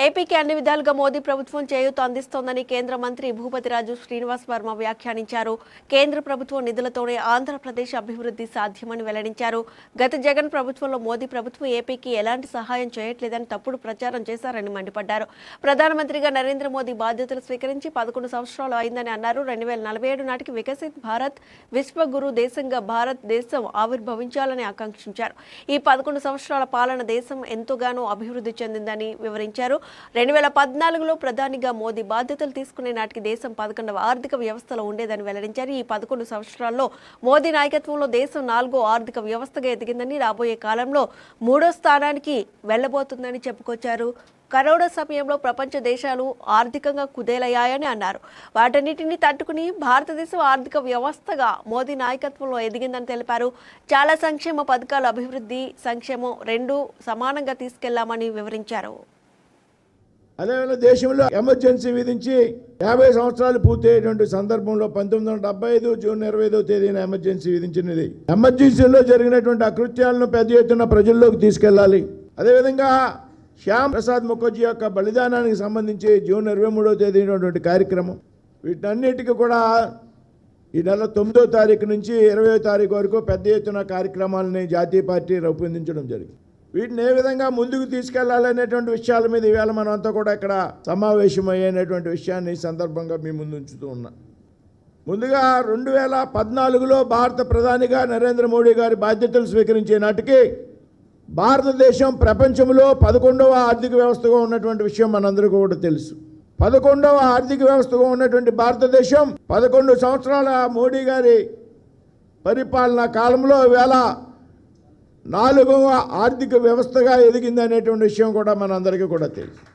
ఏపీకి అన్ని విధాలుగా మోదీ ప్రభుత్వం చేయూత అందిస్తోందని కేంద్ర మంత్రి భూపతిరాజు శ్రీనివాస్ వర్మ వ్యాఖ్యానించారు. కేంద్ర ప్రభుత్వం నిధులతోనే ఆంధ్రప్రదేశ్ అభివృద్ధి సాధ్యమని వెల్లడించారు. గత జగన్ ప్రభుత్వంలో మోదీ ప్రభుత్వం ఏపీకి ఎలాంటి సహాయం చేయట్లేదని తప్పుడు ప్రచారం చేశారని మండిపడ్డారు. ప్రధానమంత్రిగా నరేంద్ర మోదీ బాధ్యతలు స్వీకరించి 11 సంవత్సరాలు అయిందని అన్నారు. 2047 నాటికి వికసిత్ భారత్, విశ్వగురు దేశంగా భారత్ దేశం ఆవిర్భవించాలని ఆకాంక్షించారు. ఈ 11 సంవత్సరాల పాలన దేశం ఎంతగానో అభివృద్ధి చెందిందని వివరించారు. 2014లో ప్రధానిగా మోదీ బాధ్యతలు తీసుకునే నాటికి దేశం 11వ ఆర్థిక వ్యవస్థలో ఉండేదని వెల్లడించారు. ఈ 11 సంవత్సరాల్లో మోదీ నాయకత్వంలో దేశం 4వ ఆర్థిక వ్యవస్థగా ఎదిగిందని, రాబోయే కాలంలో 3వ స్థానానికి వెళ్లబోతుందని చెప్పుకొచ్చారు. కరోనా సమయంలో ప్రపంచ దేశాలు ఆర్థికంగా కుదేలయ్యాయని అన్నారు. వాటన్నిటిని తట్టుకుని భారతదేశం ఆర్థిక వ్యవస్థగా మోదీ నాయకత్వంలో ఎదిగిందని తెలిపారు. చాలా సంక్షేమ పథకాలు, అభివృద్ధి, సంక్షేమం రెండూ సమానంగా తీసుకెళ్లామని వివరించారు. అదేవిధంగా దేశంలో ఎమర్జెన్సీ విధించి 50 సంవత్సరాలు పూర్తయ్యేటువంటి సందర్భంలో 1975 జూన్ 25వ తేదీన ఎమర్జెన్సీ విధించినది. ఎమర్జెన్సీలో జరిగినటువంటి అకృత్యాలను పెద్ద ఎత్తున ప్రజల్లోకి తీసుకెళ్లాలి. అదేవిధంగా శ్యామ్ ప్రసాద్ ముఖర్జీ యొక్క బలిదానానికి సంబంధించి జూన్ 23వ తేదీనటువంటి కార్యక్రమం, వీటన్నిటికీ కూడా ఈ నెల 9వ తారీఖు నుంచి 20వ తారీఖు వరకు పెద్ద ఎత్తున కార్యక్రమాలని జాతీయ పార్టీ రూపొందించడం జరిగింది. వీటిని ఏ విధంగా ముందుకు తీసుకెళ్లాలనేటువంటి విషయాల మీద ఈవేళ మనం అంతా కూడా ఇక్కడ సమావేశమయ్యేటువంటి విషయాన్ని ఈ సందర్భంగా మీ ముందు ఉంచుతూ ఉన్నా. ముందుగా 2014లో భారత ప్రధానిగా నరేంద్ర మోడీ గారి బాధ్యతలు స్వీకరించే నాటికి భారతదేశం ప్రపంచంలో 11వ ఆర్థిక వ్యవస్థగా ఉన్నటువంటి విషయం మనందరికీ కూడా తెలుసు. 11వ ఆర్థిక వ్యవస్థగా ఉన్నటువంటి భారతదేశం 11 సంవత్సరాల మోడీ గారి పరిపాలనా కాలంలో ఈవేళ 4వ ఆర్థిక వ్యవస్థగా ఎదిగింది అనేటువంటి విషయం కూడా మనందరికీ కూడా తెలుసు.